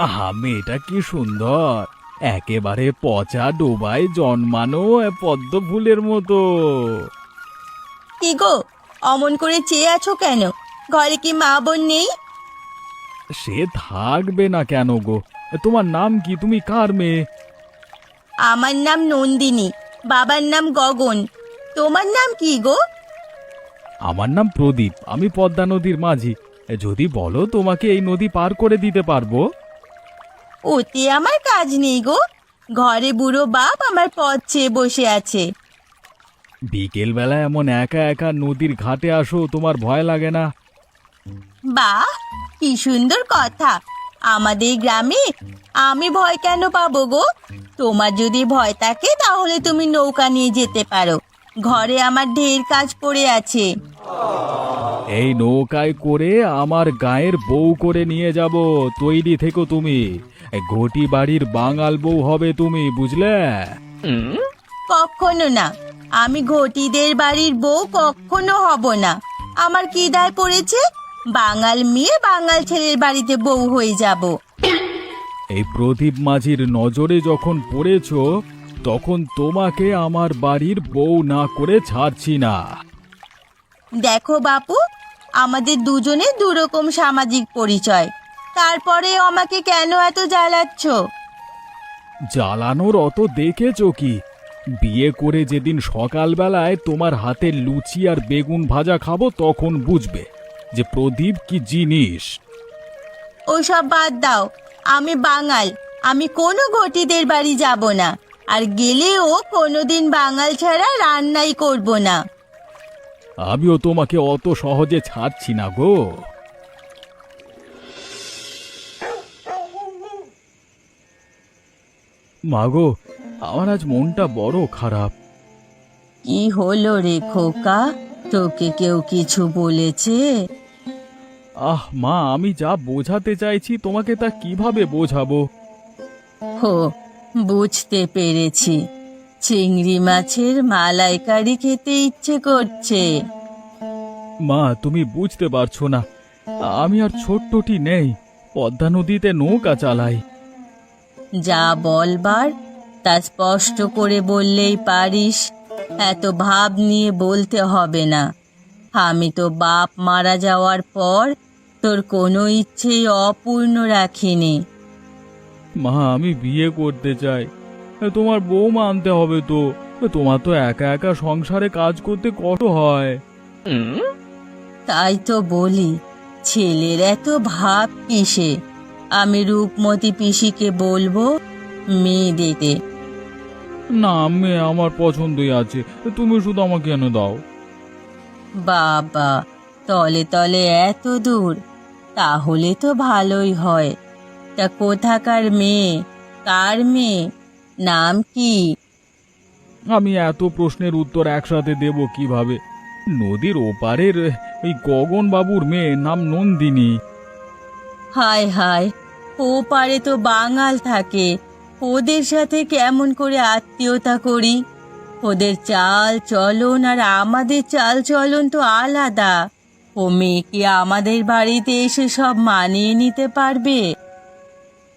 আহা, মেয়েটা কি সুন্দর! একেবারে পচা ডোবায় জন্মানো পদ্ম ফুলের মতো। কি গো, অমন করে চেয়ে আছো কেন? ঘরে কি মা বোন নেই? সে থাকবে না কেন গো? তোমার নাম কি? তুমি কার মেয়ে? আমার নাম নন্দিনী, বাবার নাম গগন। তোমার নাম কি গো? আমার নাম প্রদীপ, আমি পদ্মা নদীর মাঝি। যদি বলো তোমাকে এই নদী পার করে দিতে পারবো। ওতে আমার কাজ নেই গো। ঘরে বুড়ো বাপ আমার পথ চেয়ে বসে আছে। বিকেল বেলা এমন একা একা নদীর ঘাটে আসো, তোমার ভয় লাগে না? বাহ, কি সুন্দর কথা! আমাদের গ্রামে আমি ভয় কেন পাবো গো? তোমার যদি ভয় থাকে তাহলে তুমি নৌকা নিয়ে যেতে পারো। ঘরে আমার ঢের কাজ পড়ে আছে। এই নৌকায় করে আমার গায়ের বউ করে নিয়ে যাব। তৈরি থেকো তুমি। ঘটি বাড়ির বাঙাল বউ হবে তুমি, বুঝলে? কখনো না, আমি ঘটিদের বাড়ির বউ কখনো হব না। আমার কি দায় পড়েছে? বাঙাল মেয়ে বাঙাল ছেলের বাড়িতে বউ হয়ে যাব। এই প্রদীপ মাঝির নজরে যখন পড়েছ, তখন তোমাকে আমার বাড়ির বউ না করে ছাড়ছি না। দেখো বাপু, আমাদের দুজনের দুরকম সামাজিক পরিচয়, তারপরে আমাকে কেন এত জ্বালাচ্ছ? জ্বালানোর অত দেখেছ কি? বিয়ে করে যেদিন সকালবেলায় তোমার হাতে লুচি আর বেগুন ভাজা খাবো, তখন বুঝবে যে প্রদীপ কি জিনিস। ওসব বাদ দাও। আমি বাঙাল, আমি কোনো ঘটিদের বাড়ি যাব না। আর গেলেও কোনোদিন বাঙাল ছাড়া রান্নাই করব না। আমিও তোমাকে অত সহজে ছাড়ছি না গো। মাগো, আমার আজ মনটা বড় খারাপ। কি হলো রে খোকা? তোকে কেউ কিছু বলেছে? আহ মা, আমি যা বোঝাতে চাইছি তোমাকে তা কিভাবে বোঝাবো? হো, বুঝতে পেরেছি। চিংড়ি মাছের মালাইকারি খেতে ইচ্ছে করছে। মা, তুমি বুঝতে পারছো না, আমি আর ছোট্টটি নেই, পদ্মা নদীতে নৌকা চালাই। যা বলবার তা স্পষ্ট করে বললেই পারিস। এত ভাব নিয়ে বলতে হবে না। আমি তো বাপ মারা যাওয়ার পর তোর কোনো ইচ্ছেই অপূর্ণ রাখিনি। মা, আমি বিয়ে করতে চাই। তোমার বৌমা আনতে হবে তো। তোমার তো একা একা সংসারে কাজ করতে কষ্ট হয়। তাই তো বলি, ছেলের এত ভাব কিসে? আমি রূপমতী পিসিকে বলবো মেয়ে দেখতে। না, মেয়ে আমার পছন্দই আছে, তুমি শুধু আমাকে এনে দাও। বাবা, তলে তলে এত দূর? তাহলে তো ভালোই হয়। তা কোথাকার মেয়ে? কার মেয়ে? নাম কি? আমি এত প্রশ্নের উত্তর একসাথে দেব কিভাবে? নদীর ওপারের ওই গগন বাবুর মেয়ে, নাম নন্দিনী। হায় হায়, ও পারে তো বাঙাল থাকে। ওদের সাথে কেমন করে আত্মীয়তা করি? ওদের চাল চলন আর আমাদের চাল চলন তো আলাদা। ও মেয়ে কি আমাদের বাড়িতে এসে সব মানিয়ে নিতে পারবে?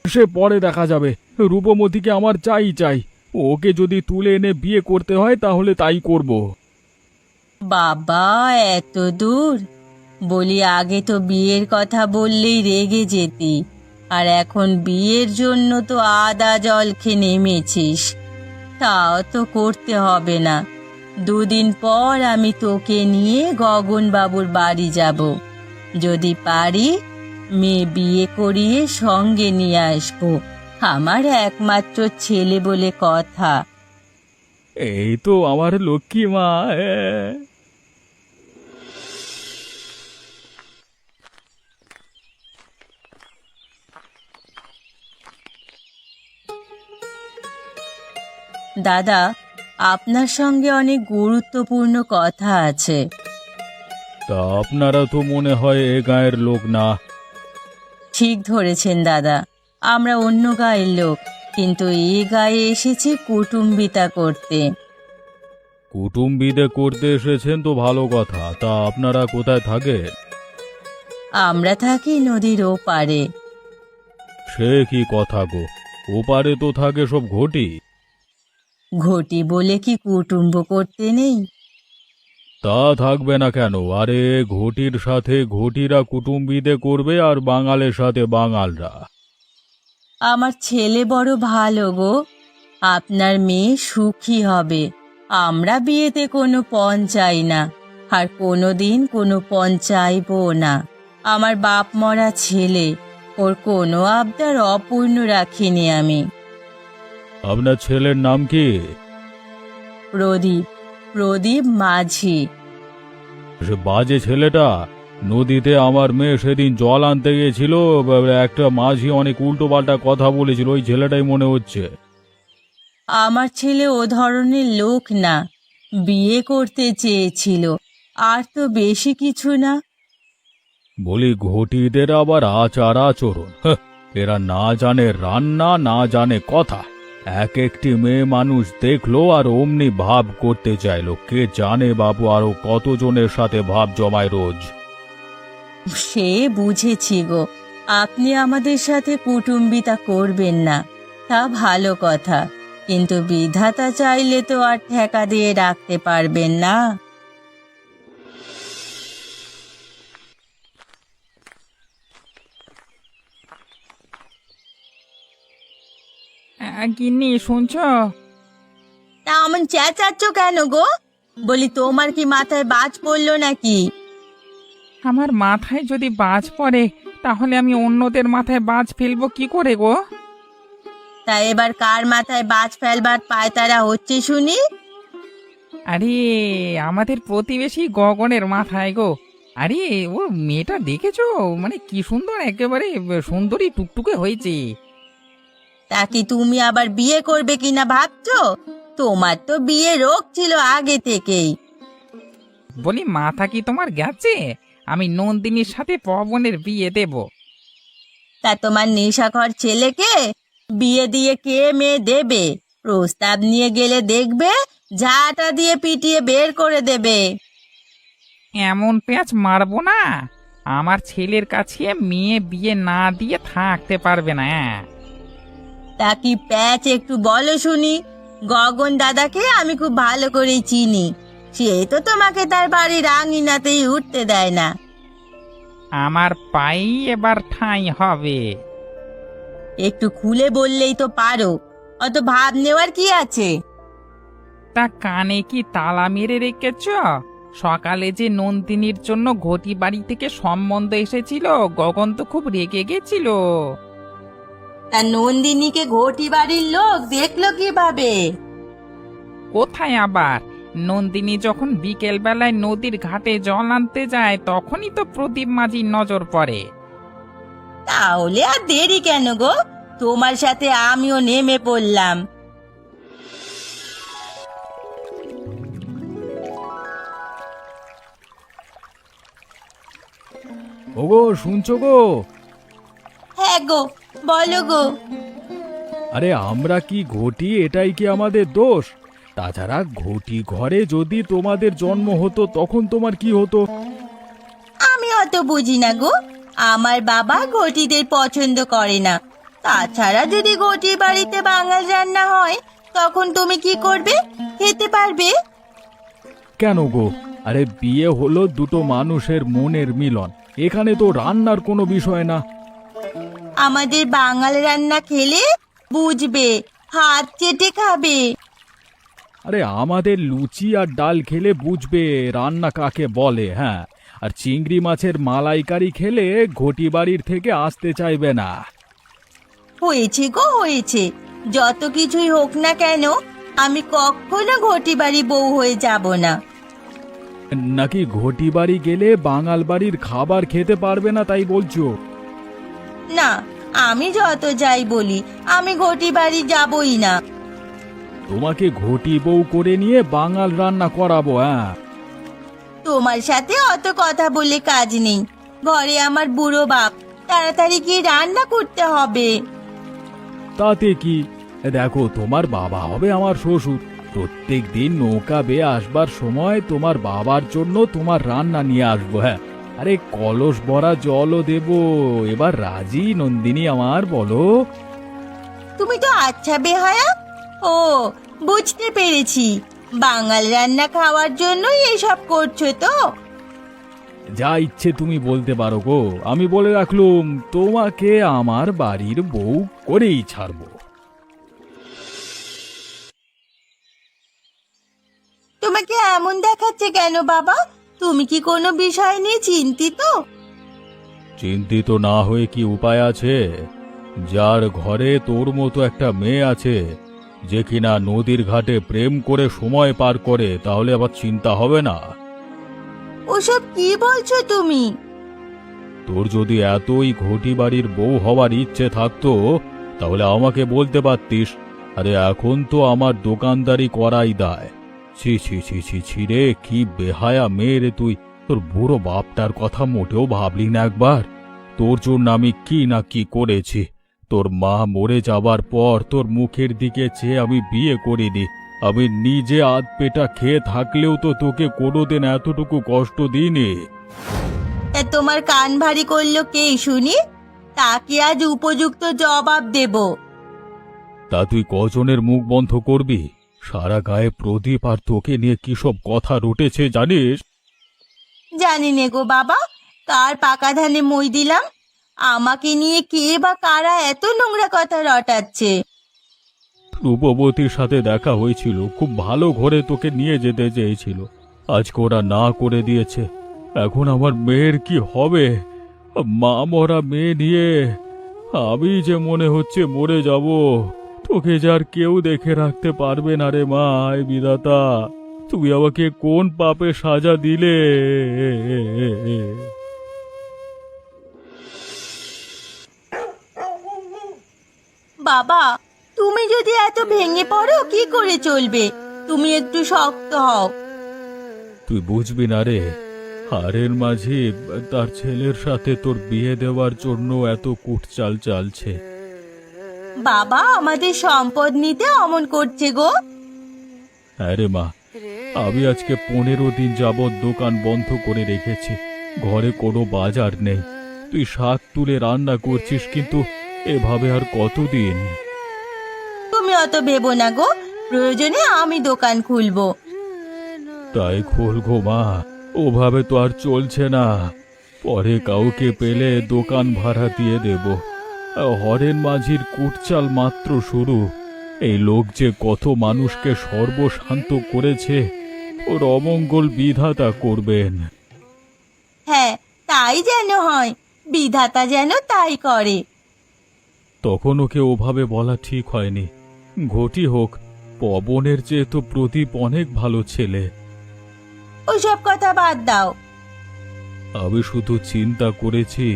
সে পরে দেখা যাবে। রূপমতিকে আমার চাই চাই। ওকে যদি তুলে এনে বিয়ে করতে হয় তাহলে তাই করব। বাবা, এত দূর? বলি, আগে তো বিয়ের কথা বললেই রেগে যেতি, আর এখন বিয়ের জন্য তো আদা জল খেয়ে নেমেছিস। তাও তো করতে হবে না। দুদিন পর আমি তোকে নিয়ে গগন বাবুর বাড়ি যাব। যদি পারি মেয়ে বিয়ে করিয়ে সঙ্গে নিয়ে আসবো। আমার একমাত্র ছেলে বলে কথা। এই তো আমার লক্ষ্মী মা। দাদা, আপনার সঙ্গে অনেক গুরুত্বপূর্ণ কথা আছে। তা আপনারা তো মনে হয় এ গায়ের লোক না। ঠিক ধরেছেন দাদা, আমরা অন্য গায়ের লোক, কিন্তু এই গায়ে এসেছি কুটুম্বিতা করতে। কুটুম্বিদে করতে এসেছেন তো ভালো কথা। তা আপনারা কোথায় থাকেন? আমরা থাকি নদীর ওপারে। সে কি কথা গো, ওপারে তো থাকে সব ঘটি। ঘটি বলে কি কুটুম্ব করতে নেই? তা থাকবে না কেন? আরে ঘটির সাথে ঘটিরা কুটুম্বিদে করবে আর বাঙালের সাথে বাঙালরা। আমার ছেলে বড় ভালো গো, আপনার মেয়ে সুখী হবে। আমরা বিয়েতে কোনো পণ চাই না, আর কোনোদিন কোনো পণ চাইবো না। আমার বাপ মরা ছেলে, ওর কোনো আবদার অপূর্ণ রাখিনি আমি। আপনার ছেলের নাম কি? প্রদীপ, প্রদীপ মাঝি। সে বাজে ছেলেটা। নদীতে আমার মেয়ে সেদিন জল আনতে গেছিল, একটা মাঝি অনেক উল্টো পাল্টা কথা বলেছিল, ওই ছেলেটাই মনে হচ্ছে। আমার ছেলে ও ধরনের লোক না, বিয়ে করতে চেয়েছিল, আর তো বেশি কিছু না। বলি ঘটিদের আবার আচার আচরণ, এরা না জানে রান্না, না জানে কথা। এক একটি মেয়ে মানুষ দেখলো আর অমনি ভাব করতে চাইলো। কে জানে বাবু আরো কতজনের সাথে ভাব জমায় রোজ। সে বুঝেছি গো, আপনি আমাদের সাথে কুটুম্বিতা করবেন না, তা ভালো কথা, কিন্তু বিধাতা চাইলে তো আর ঠেকা দিয়ে রাখতে পারবেন না। গিন্নি শুনছ? তা অমন চেঁচাচ্ছ কেন গো? বলি তোমার কি মাথায় বাজ পড়লো নাকি? আমার মাথায় যদি বাজ পড়ে তাহলে আমি অন্যদের মাথায় বাজ ফেলবো কি করে গো? তা এবার কার মাথায় বাজ ফেলবার পায়তারা হচ্ছে শুনি? আরে আমাদের প্রতিবেশী গগনের মাথায় গো। আরে ও মেয়েটা দেখেছো, মানে কি সুন্দর, একেবারে সুন্দরী টুকটুকে হয়েছে। তা কি তুমি আবার বিয়ে করবে কিনা ভাবছো? তোমার তো বিয়ে রোগ ছিল আগে থেকেই। বলি মাথা কি তোমার গেছে? আমি নন্দিনীর সাথে পবনের বিয়ে দেব। তা তোমার নেশাখর ছেলেকে বিয়ে দিয়ে কে মেয়ে দেবে? প্রস্তাব নিয়ে গেলে দেখবে ঝাঁটা দিয়ে পিটিয়ে বের করে দেবে। এমন পেঁচ মারবো না, আমার ছেলের কাছে মেয়ে বিয়ে না দিয়ে থাকতে পারবে না। তা কি প্যাচ একটু বলো শুনি। গগন দাদাকে আমি খুব ভালো করেই চিনি, সে তো তোমাকে তার বাড়ির আঙিনাতেই উঠতে দেয় না। আমার পাই এবার ঠাঁই হবে। একটু খুলে বললেই তো পারো, অত ভাব নেওয়ার কি আছে? তা কানে কি তালা মেরে রেখেছ? সকালে যে নন্দিনীর জন্য ঘটি বাড়ি থেকে সম্বন্ধ এসেছিল, গগন তো খুব রেগে গেছিল। তা নন্দিনীকে ঘটি বাড়ির লোক দেখলো কিভাবে? কোথায় আবার, নন্দিনী যখন বিকেল বেলায় নদীর ঘাটে জল আনতে যায় তখনই তো প্রদীপ মাঝির নজর পড়ে। তাহলে আর দেরি কেন গো, তোমার সাথে আমিও নেমে পড়লাম। ওগো শুনছো গো? হ্যাঁ গো, বলো গো। আরে আমরা কি ঘটি, এটাই কি আমাদের দোষ? তাছাড়া ঘটি ঘরে যদি তোমাদের জন্ম হতো তখন তোমার কি হতো? আমি অত বুঝি না গো, আমার বাবা ঘটিদের পছন্দ করে না। তাছাড়া যদি ঘটি বাড়িতে বাঙাল রান্না হয় তখন তুমি কি করবে? খেতে পারবে? কেন গো? আরে বিয়ে হলো দুটো মানুষের মনের মিলন, এখানে তো রান্নার কোনো বিষয় না। আমাদের বাঙাল রান্না খেলে বুঝবে, হাত চেটে খাবে। আরে আমাদের লুচি আর ডাল খেলে বুঝবে রান্না কাকে বলে। হ্যাঁ, আর চিংড়ি মাছের মালাইকারি খেলে ঘটি বাড়ির থেকে আসতে চাইবে না। হয়েছে গো হয়েছে, যত কিছুই হোক না কেন আমি কখনো ঘটি বাড়ি বউ হয়ে যাব না। নাকি ঘটি বাড়ি গেলে বাঙাল বাড়ির খাবার খেতে পারবে না তাই বলছো? না, আমি যত যাই বলি আমি ঘটি বাড়ি যাবই না। তোমাকে ঘটি বউ করে নিয়ে বাঙাল রান্না করাবো। হ্যাঁ, তোমার সাথে অত কথা বলে কাজ নেই, ঘরে আমার বুড়ো বাপ, তাড়াতাড়ি গিয়ে রান্না করতে হবে। তাতে কি? দেখো, তোমার বাবা হবে আমার শ্বশুর। প্রত্যেক দিন নৌকা বেয়ে আসবার সময় তোমার বাবার জন্য তোমার রান্না নিয়ে আসবো। হ্যাঁ, আরে কলস ভরা জলও দেব। এবার রাজি নন্দিনী আমার, বলো? তুমি তো আচ্ছা বেহায়া। ও, বুঝতে পেরেছি, বাঙাল রান্না খাওয়ার জন্যই এসব করছো তো। যা ইচ্ছে তুমি বলতে পারো গো, আমি বলে রাখলুম তোমাকে আমার বাড়ির বউ করেই ছাড়বো। তোমাকে এমন দেখাচ্ছে কেন বাবা? তুমি কি কোনো বিষয় নিয়ে চিন্তিত? চিন্তিত না হয়ে কি উপায় আছে? যার ঘরে তোর মতো একটা মেয়ে আছে, যে কিনা নদীর ঘাটে প্রেম করে সময় পার করে, তাহলে আবার চিন্তা হবে না? ওসব কি বলছো তুমি? তোর যদি এতই ঘটি বাড়ির বউ হওয়ার ইচ্ছে থাকতো, তাহলে আমাকে বলতে পারতিস। আরে এখন তো আমার দোকানদারি করাই দায়। ছি ছি ছি ছি ছি রে, কি বেহায়া মেয়ে রে তুই! তোর বুড়ো বাপটার কথা মোটেও ভাবলি না একবার? তোর জন্য আমি কি না কি করেছি। তোর মা মরে যাবার পর তোর মুখের দিকে চেয়ে আমি বিয়ে করিনি। আমি নিজে আধ পেটা খেয়ে থাকলেও তো তোকে কোনোদিন এতটুকু কষ্ট দিইনি। তা তোমার কান ভারী করলো কে শুনি? তাকে আজ উপযুক্ত জবাব দেব। তা তুই কজনের মুখ বন্ধ করবি? সারা গায়ে প্রদীপ, আর তোকে নিয়ে কি সব কথা রটেছে জানিস? জানি নে গো বাবা, কার পাকা ধানে মই দিলাম। আমাকে নিয়ে কে বা কারা এত নোংরা কথা রটাচ্ছে? রূপবতীর সাথে দেখা হয়েছিল, খুব ভালো ঘরে তোকে নিয়ে যেতে চেয়েছিল, আজকে ওরা না করে দিয়েছে। এখন আমার মেয়ের কি হবে? মা মরা মেয়ে নিয়ে আমি যে মনে হচ্ছে মরে যাব। তোকে যার কেউ দেখে রাখতে পারবে না রে মা। এ বিধাতা, তুমি আমাকে কোন পাপে সাজা দিলে? বাবা, তুমি যদি এত ভেঙে পড়ো কি করে চলবে? তুমি একটু শক্ত হও। তুই বুঝবি না রে, হারের মাঝি তার ছেলের সাথে তোর বিয়ে দেওয়ার জন্য এত কুটচাল চালছে। বাবা আমাদের সম্পদ নিতে অমন করছে গো। হ্যাঁ রে মা, আমি আজকে 15 দিন যাবৎ দোকান বন্ধ করে রেখেছি। ঘরে কোনো বাজার নেই। তুই শাক তুলে রান্না করছিস, কিন্তু এভাবে আর কতদিন? তুমি অত ভেবো না গো, প্রয়োজনে আমি দোকান খুলবো। তাই খোল গো মা, ওভাবে তো আর চলছে না। পরে কাউকে পেলে দোকান ভাড়া দিয়ে দেব। হরেন মাঝির কুটচাল মাত্র শুরু। এই লোক যে কত মানুষকে সর্বশান্ত করেছে, ওর অমঙ্গল বিধাতা করবেন। হ্যাঁ, তাই যেন হয়, বিধাতা যেন তাই করে। তখন ওকে ওভাবে বলা ঠিক হয়নি। ঘটি হোক, পবনের চেয়ে তো প্রদীপ অনেক ভালো ছেলে। ওসব কথা বাদ দাও। আমি শুধু চিন্তা করেছি,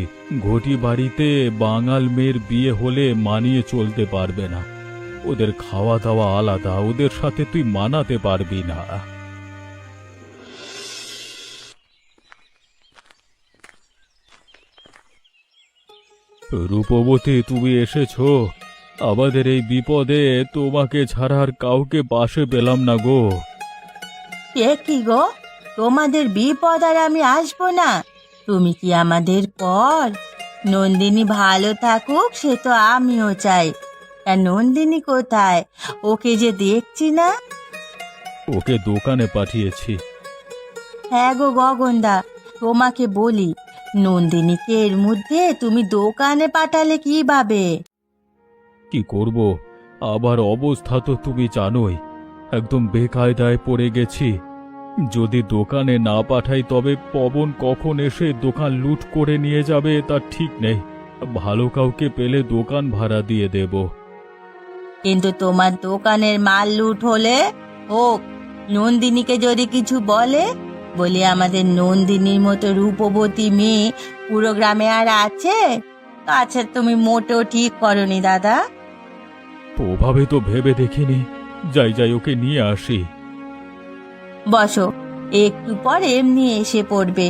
ঘটি বাড়িতে বাঙাল মেয়ের বিয়ে হলে মানিয়ে চলতে পারবে না। ওদের খাওয়া দাওয়া আলাদা, ওদের সাথে তুই মানাতে পারবি না। রূপবতী, তুমি এসেছো। আমাদের এই বিপদে তোমাকে ছাড়া আর কাউকে পাশে পেলাম না গো। এ কি গো, তোমাদের বিপদ আর আমি আসবো না? তুমি কি আমাদের পর? নন্দিনী ভালো থাকুক সে তো আমিও চাই। আর নন্দিনী কোথায়? ওকে যে দেখছি না। ওকে দোকানে পাঠিয়েছি। হ্যাঁ গো গগনদা, তোমাকে বলি, নন্দিনীকে এর মধ্যে তুমি দোকানে পাঠালে কিভাবে? কি করব, আবার অবস্থা তো তুমি জানোই, একদম বেকায়দায় পড়ে গেছি। যদি দোকানে না পাঠাই তবে পবন কখন এসে দোকান লুট করে নিয়ে যাবে তার ঠিক নেই। ভালো কাউকে পেলে দোকান ভাড়া দিয়ে দেব। কিন্তু তোমার দোকানের মাল লুট হলে হোক, নন্দিনীকে যদি কিছু বলে, বলি আমাদের নন্দিনীর মতো রূপবতী মেয়ে পুরো গ্রামে আর আছে? আচ্ছা, তুমি মোটেও ঠিক করনি দাদা। ওভাবে তো ভেবে দেখিনি। যাই যাই, ওকে নিয়ে আসি। বসো, একটু পর এমনি এসে পড়বে।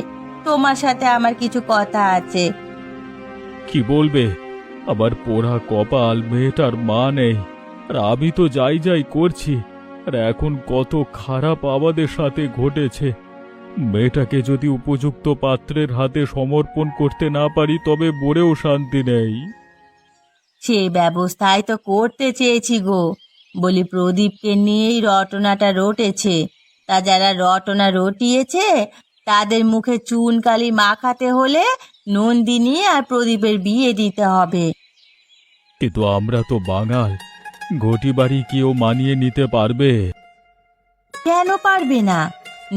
তোমার সাথে আমার কিছু কথা আছে। কি বলবে? আবার পোড়া কপাল, মেয়েটার মা নেই, আর আমি তো যাই যাই করছি। আর এখন কত খারাপ আমাদের সাথে ঘটেছে, মেয়েটাকে যদি উপযুক্ত পাত্রের হাতে সমর্পণ করতে না পারি তবে বরেও শান্তি নেই। সে ব্যবস্থাই তো করতে চেয়েছি গো। বলি প্রদীপকে নিয়েই রটনাটা রটেছে। তা যারা রটনা রটিয়েছে তাদের মুখে চুন কালি মাখাতে হলে নন্দিনী আর প্রদীপের বিয়ে দিতে হবে। কিন্তু আমরা তো বাঙাল, ঘটি বাড়ি কেউ মানিয়ে নিতে পারবে? কেন পারবে না?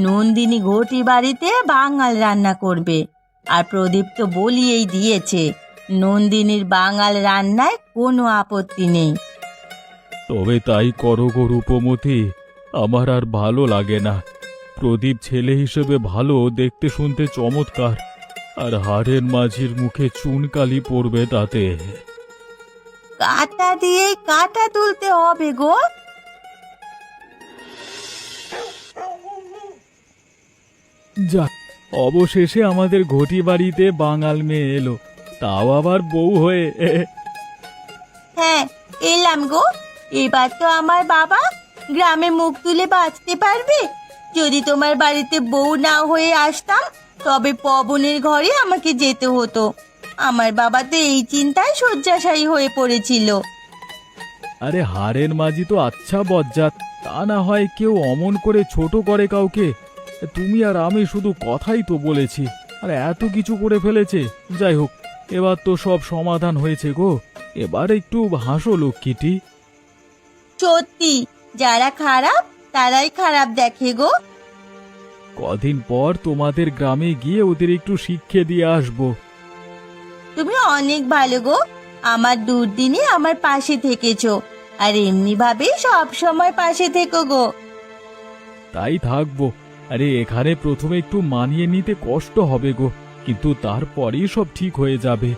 নন্দিনী ঘটি বাড়িতে বাঙাল রান্না করবে, আর প্রদীপ তো বলিয়েই দিয়েছে নন্দিনীর বাঙাল রান্নায় কোনো আপত্তি নেই। তবে তাই করো গো রূপমতি, আমার আর ভালো লাগে না। প্রদীপ ছেলে হিসেবে ভালো, দেখতে শুনতে চমৎকার, আর হাড়ের মাঝির মুখে চুনকালি পড়বে তাতে। কাঁটা দিয়েই কাঁটা তুলতে হবে গো। যাক, অবশেষে আমাদের ঘটি বাড়িতে বাঙাল মেয়ে এলো, তাও আবার বউ হয়ে। হ্যাঁ, এলাম গো। এবার তো আমার বাবা গ্রামে মুখ তুলে বাঁচতে পারবে। যদি তোমার বাড়িতে বউ না হয়ে আসতাম তবে পবনের ঘরে আমাকে যেতে হতো। আমার বাবা তো এই চিন্তায় শয্যাশায়ী হয়ে পড়েছিল। আরে হাড়ের মাঝি তো আচ্ছা বজ্জাত, তা না হয় কেউ অমন করে ছোট করে কাউকে। তুমি আর আমি শুধু কথাই তো বলেছি, আর এত কিছু করে ফেলেছে। যাই হোক, এবার তো সব সমাধান হয়েছে গো, এবার একটু হাসো লক্ষ্মীটি। সত্যি, যারা খারাপ তারাই খারাপ দেখে গো। কদিন পর তোমাদের গ্রামে গিয়ে ওদের একটু শিক্ষা দিয়ে আসবো। তুমি অনেক ভালো গো। আমার দুর্দিনে আমার পাশে থেকেছো, আর এমনি ভাবে সব সময় পাশে থেকো গো। তাই থাকবো। আরে এখানে প্রথমে একটু মানিয়ে নিতে কষ্ট হবে গো, কিন্তু তারপরেই সব ঠিক হয়ে যাবে।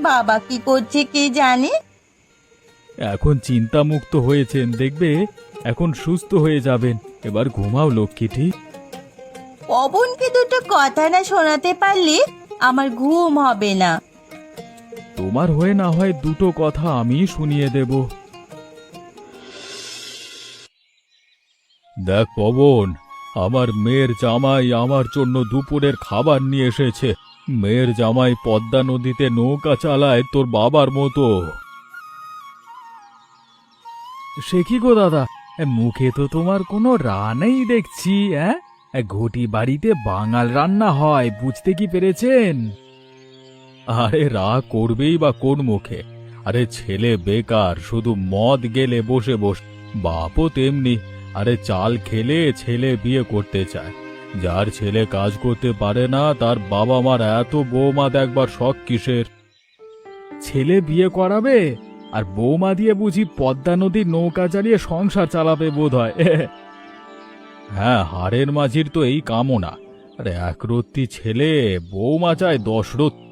বাবা কি করছে কে জানে। এখন চিন্তামুক্ত হয়েছেন, দেখবে এখন সুস্থ হয়ে যাবেন। এবার ঘুমাও লক্ষ্মীটি। পবনকে দুটো কথা না শোনাতে পারলে আমার ঘুম হবে না। তোমার হয়ে না হয় দুটো কথা আমি শুনিয়ে দেব। দেখ পবন, আমার মেয়ের জামাই আমার জন্য দুপুরের খাবার নিয়ে এসেছে। মেয়ের জামাই পদ্মা নদীতে নৌকা চালায় তোর বাবার মতো। সে কি গো দাদা, মুখে তো তোমার কোনো রানেই দেখছি। ঘটি বাড়িতে বাঙাল রান্না হয়, বুঝতে কি পেরেছেন? আরে রাগ করবেই বা কোন মুখে? আরে ছেলে বেকার, শুধু মদ গেলে বসে বসে। বাপও তেমনি, আরে চাল খেলে ছেলে বিয়ে করতে চায়। যার ছেলে কাজ করতে পারে না তার বাবা মার এত বৌমা দেখবার শখ কিসের? ছেলে বিয়ে করাবে আর বৌমা দিয়ে বুঝি পদ্মা নদীর নৌকা চালিয়ে সংসার চালাবে বোধ হয়। হ্যাঁ, হাড়ের মাঝির তো এই কামনা। আরে এক রত্তি ছেলে, বৌমা চায় 10 রত্তি।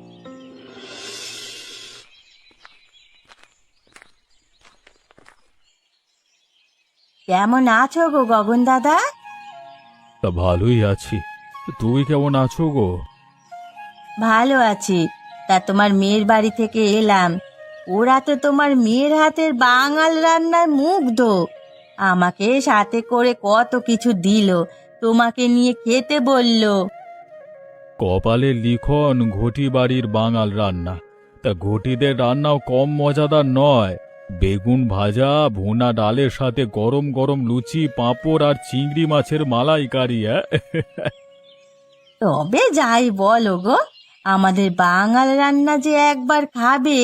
কেমন আছো গো গগন দাদা? তা ভালোই আছি, তুই কেমন আছো গো? ভালো আছি। তা তোমার মেয়ের বাড়ি থেকে এলাম, ওরা তো তোমার মেয়ের হাতের বাঙাল রান্নার মুগ্ধ। আমাকে সাথে করে কত কিছু দিল, তোমাকে নিয়ে খেতে বলল। কপালে লিখন ঘটি বাড়ির বাঙাল রান্না। তা ঘটিদের রান্নাও কম মজাদার নয়। বেগুন ভাজা, ভুনা ডালের সাথে গরম গরম লুচি, পাঁপড় আর চিংড়ি মাছের মালাইকারি। তবে যাই বলো গো, আমাদের বাঙাল রান্না যে একবার খাবে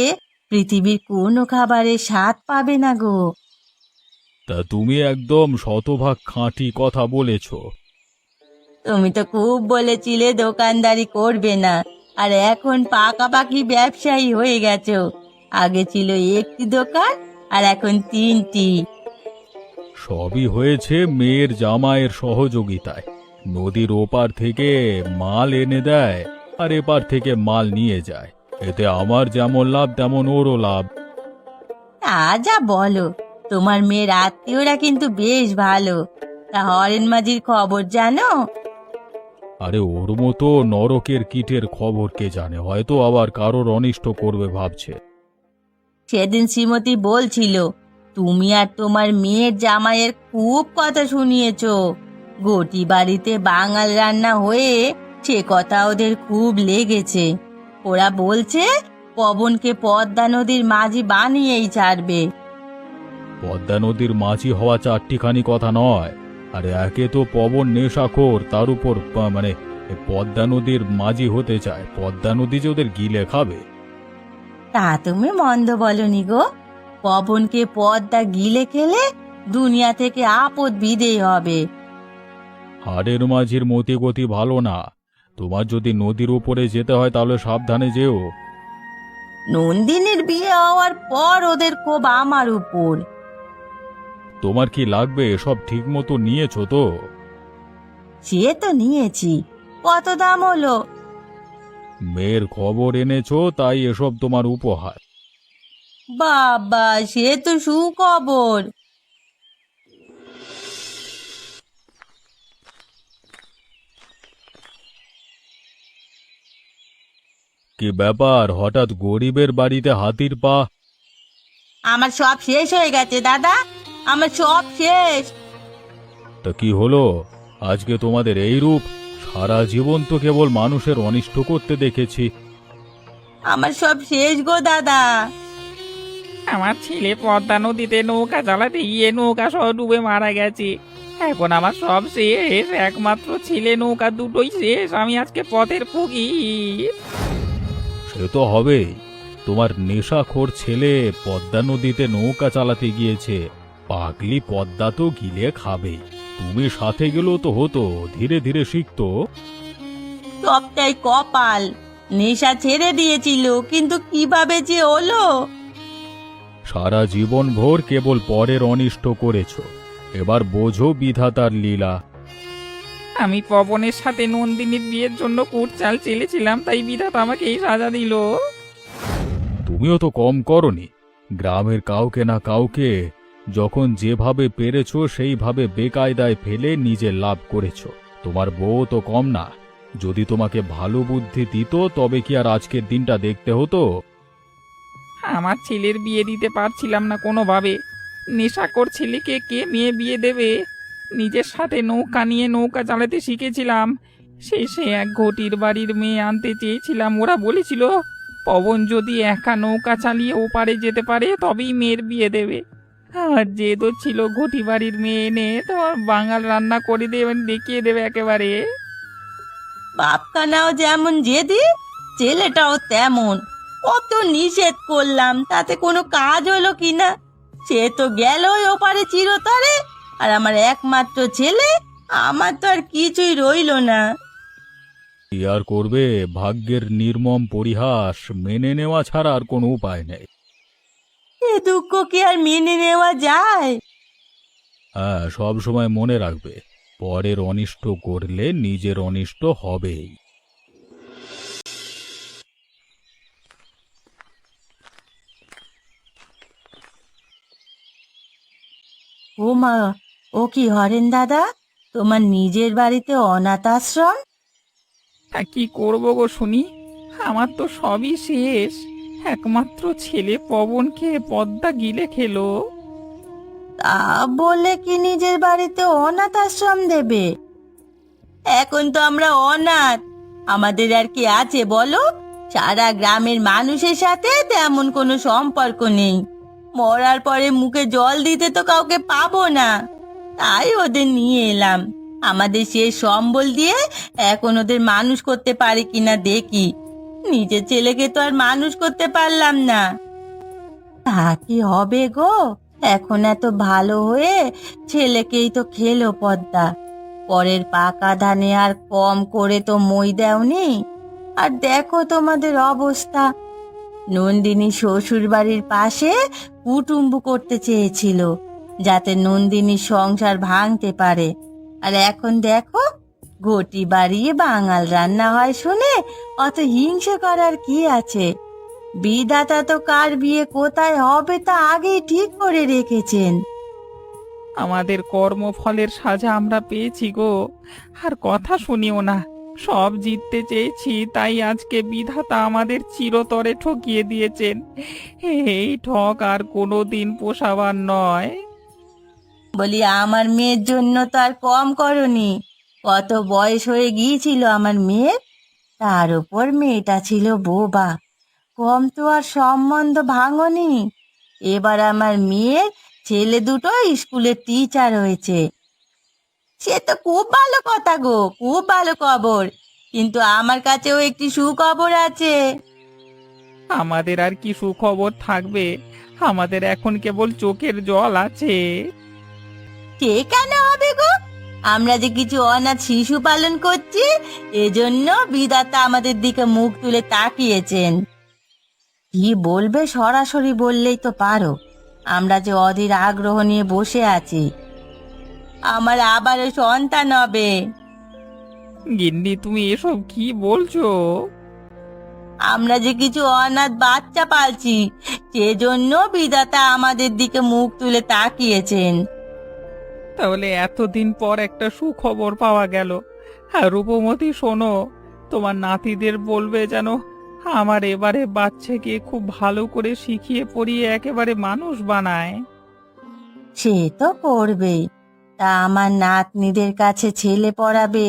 পৃথিবীর কোনো খাবারের স্বাদ পাবে না গো। তা তুমি একদম শতভাগ খাঁটি কথা বলেছ। তুমি তো খুব বলেছিলে দোকানদারি করবে না, আর এখন পাকাপাকি ব্যবসায়ী হয়ে গেছো। আগে ছিল একটি দোকান, আর এখন 3টি। সবই হয়েছে মেয়ের জামাইয়ের সহযোগিতায়। নদীর ওপার থেকে মাল এনে দেয়, আর এপার থেকে মাল নিয়ে যায়। এতে আমার যেমন লাভ তেমন ওরও লাভ। তা যা বলো, তোমার মেয়ের আত্মীয়রা কিন্তু বেশ ভালো। তা হরেন মাঝির খবর জানো? আরে ওর মতো নরকের কীটের খবর কে জানে, হয়তো আবার কারোর অনিষ্ট করবে ভাবছে। সেদিন শ্রীমতী বলছিল তুমি আর তোমার মেয়ের জামাইয়ের খুব কথা শুনিয়েছো। ঘটি বাড়িতে বাঙাল রান্না হয়ে সে কথা ওদের খুব লেগেছে। ওরা বলছে পবনকে পদ্মা নদীর মাঝি বানিয়েই ছাড়বে। পদ্মা নদীর মাঝি হওয়া চারটিখানি কথা নয়। আরে একে তো পবন নেশাখোর, তার উপর পদ্মা নদীর মাঝি হতে চায়। পদ্মা নদী যে ওদের গিলে খাবে। তা তুমি মন্দ বলনি গো। পবনকে পদ্মা গিলে খেলে দুনিয়া থেকে আপদ বিদেয় হবে। হাড়ের মাঝির মতি গতি ভালো না। তোমার যদি নদীর উপরে যেতে হয় তাহলে সাবধানে যেও। নন্দিনীর বিয়ে হওয়ার পর ওদের ক্ষোভ আমার উপর। তোমার কি লাগবে? সব ঠিক মতো নিয়েছো তো? সে তো নিয়েছি। কত দাম হলো? মেয়ের খবর এনেছো, তাই এসব তোমার উপহার। বাবা, সে তো সুখবর। কি ব্যাপার, হঠাৎ গরিবের বাড়িতে হাতির পা? আমার সব শেষ হয়ে গেছে দাদা, আমার সব শেষ। তা কি হলো আজকে তোমাদের এই রূপ? সারা জীবন তো কেবল মানুষের অনিষ্ট করতে দেখেছি। আমার সব শেষ গো দাদা। আমার ছেলে পদ্মা নদীতে নৌকা চালাতে গিয়ে নৌকা সহ ডুবে মারা গেছে। এখন আমার সব শেষ, একমাত্র ছেলে নৌকা দুটোই শেষ। আমি আজকে পথের ফকির। সে তো হবেই। তোমার নেশাখোর ছেলে পদ্মা নদীতে নৌকা চালাতে গিয়েছে, পাগলি পদ্মা তো গিলে খাবে। তুমি সাথে গেলেও তো হতো, ধীরে ধীরে শিখতো। সবটাই কপাল। নেশা ছেড়ে দিয়েছিল, কিন্তু কিভাবে যে হলো। সারা জীবন ভোর কেবল পরের অনিষ্ট করেছো, এবার বোঝো বিধাতার লীলা। আমি পবনের সাথে নন্দিনীর বিয়ের জন্য কুটচাল চেলেছিলাম, তাই বিধাতা আমাকে এই সাজা দিল। তুমিও তো কম করনি। গ্রামের কাউকে না কাউকে যখন যেভাবে পেরেছো সেইভাবে বেকায়দায় ফেলে নিজে লাভ করেছো। তোমার বউ তো কম না। যদি তোমাকে ভালো বুদ্ধি দিত তবে কি আর আজকের দিনটা দেখতে হতো? আমার ছেলের বিয়ে দিতে পারছিলাম না কোনোভাবে। নেশাখোর ছেলেকে কে মেয়ে বিয়ে দেবে? নিজের সাথে নৌকা নিয়ে নৌকা চালাতে শিখেছিলাম। শেষে এক ঘটির বাড়ির মেয়ে আনতে চেয়েছিলাম। ওরা বলেছিল পবন যদি একা নৌকা চালিয়ে ওপারে যেতে পারে তবেই মেয়ের বিয়ে দেবে। আর যে তো ছিল ঘটি বাড়ির মেয়ে এনে তোমার বাঙাল রান্না করে দেবে, দেখিয়ে দেবে একেবারে। বাপখানাও যেমন জেদি, ছেলেটাও তেমন। কত নিষেধ করলাম, তাতে কোনো কাজ হলো কিনা? সে তো গেলই ওপারে চিরতরে, আর আমার একমাত্র ছেলে, আমার তো আর কিছুই রইলো না। কি আর করবে, ভাগ্যের নির্মম পরিহাস, মেনে নেওয়া ছাড়া আর কোনো উপায় নেই। এ দুঃখ কি আর মেনে নেওয়া যায়? হ্যাঁ, সব সময় মনে রাখবে, পরের অনিষ্ট করলে নিজের অনিষ্ট হবেই। ও মা, ও কি হরেন দাদা, তোমার নিজের বাড়িতে অনাথ আশ্রম? তা কি করবো গো শুনি? আমার তো সবই শেষ। একমাত্র ছেলে পবনকে পদ্মা গিলে খেলো। তা বলে কি নিজের বাড়িতে অনাথ আশ্রম দেবে? এখন তো আমরা অনাথ, আমাদের আর কি আছে বলো? সারা গ্রামের মানুষের সাথে তেমন কোনো সম্পর্ক নেই। মরার পরে মুখে জল দিতে তো কাউকে পাবো না। তাই ওদের নিয়ে এলাম। আমাদের শেষ সম্বল দিয়ে এখন ওদের মানুষ করতে পারি কিনা দেখি। নিজের ছেলেকে তো আর মানুষ করতে পারলাম না। তা কি হবে গো? এখন এত ভালো হয়ে ছেলেকেই তো খেলো পদ্মা। পরের পাকা ধানে আর কম করে তো মই দেওনি। আর দেখো তোমাদের অবস্থা। নন্দিনী শ্বশুর বাড়ির পাশে কুটুম্ব করতে চেয়েছিল, যাতে নন্দিনীর সংসার ভাঙতে পারে। আর এখন দেখো, ঘটি বাড়িয়ে বাঙাল রান্না হয় শুনে অত হিংসে করার কি আছে? বিধাতা তো কার বিয়ে কোথায় হবে তা আগেই ঠিক করে রেখেছেন। আমাদের কর্মফলের সাজা আমরা পেয়েছি গো। আর কথা শুনিও না। সব জিততে চেয়েছি, তাই আজকে বিধাতা আমাদের চিরতরে ঠকিয়ে দিয়েছেন। এই ঠক আর কোনো দিন পোষাবার নয়। বলি আমার মেয়ের জন্য তো আর কম করনি। কত বয়স হয়ে গিয়েছিল আমার মেয়ের, তার উপর মেয়েটা ছিল বোবা, কম তো আর সম্বন্ধ ভাঙনি। এবার আমার মেয়ের ছেলে দুটো স্কুলের টিচার হয়েছে। সে তো খুব ভালো কথা গো, খুব ভালো খবর। কিন্তু আমার কাছেও একটি সুখবর আছে। আমাদের আর কি সুখবর থাকবে, আমাদের এখন কেবল চোখের জল আছে। সে কেন হবে গো? আমরা যে কিছু অনাথ শিশু পালন করছি, এজন্য বিধাতা আমাদের দিকে মুখ তুলে তাকিয়েছেন। কি বলবে সরাসরি বললেই তো পারো। আমরা যে অধীর আগ্রহ নিয়ে বসে আছি, আমার আবারও সন্তান হবে। গিন্নি, তুমি এসব কি বলছো? আমরা যে কিছু অনাথ বাচ্চা পালছি, সেজন্য বিধাতা আমাদের দিকে মুখ তুলে তাকিয়েছেন। তাহলে এতদিন পর একটা সুখবর পাওয়া গেল। হ্যাঁ রূপমতি, শোনো, তোমার নাতিদের বলবে যেন আমার এবারে বাচ্চাকে খুব ভালো করে শিখিয়ে পড়িয়ে একেবারে মানুষ বানায়। সে তো করবেই। তা আমার নাতনিদের কাছে ছেলে পড়াবে,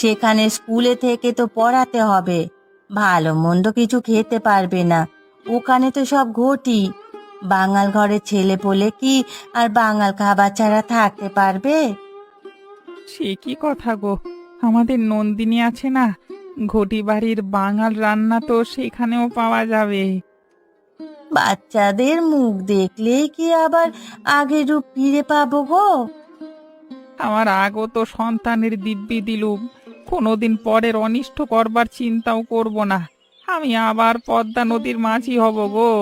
সেখানে স্কুলে থেকে তো পড়াতে হবে। ভালো মন্দ কিছু খেতে পারবে না, ওখানে তো সব ঘটি। বাঙাল ঘরে ছেলে পোলে কি আর বাঙাল খাবার ছাড়া থাকতে পারবে? সে কি কথা গো, আমাদের নন্দিনী আছে না, ঘটি বাড়ির বাঙাল রান্না তো সেখানেও পাওয়া যাবে। বাচ্চাদের মুখ দেখলেই কি আবার আগের রূপ ফিরে পাবো গো? আমার আগত সন্তানের দিব্যি দিলুম, কোনোদিন পরের অনিষ্ট করবার চিন্তাও করব না। আমি আবার পদ্মা নদীর মাঝি হব গো।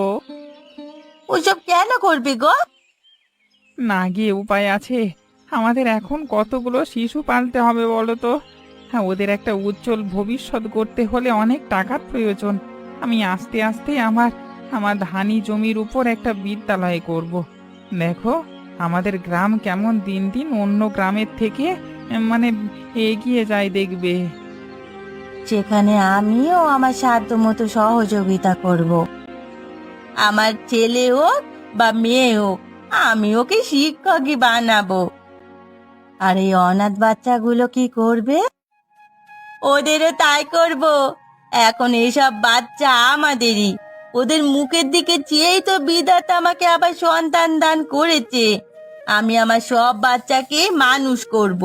ওসব কেন করবে গো? না গিয়ে উপায় আছে। আমাদের এখন কতগুলো শিশু পালতে হবে বলো তো। হ্যাঁ, ওদের একটা উজ্জ্বল ভবিষ্যৎ গড়তে হলে অনেক টাকার প্রয়োজন। আমি আস্তে আস্তে আমার আমার ধানি জমির উপর একটা বিদ্যালয় করব। দেখো, আমাদের গ্রাম কেমন দিন দিন অন্য গ্রামের থেকে মানে এগিয়ে যায় দেখবে। সেখানে আমিও আমার সাধ্য মতো সহযোগিতা করব। আমার ছেলে হোক বা মেয়ে হোক, আমি ওকে শিক্ষকই বানাবো। আর এই অনাথ বাচ্চাগুলো কি করবে? ওদেরও তাই করব। এখন এইসব বাচ্চা আমাদেরই। ওদের মুখের দিকে চেয়েই তো বিধাতা আমাকে আবার সন্তান দান করেছে। আমি আমার সব বাচ্চাকে মানুষ করব।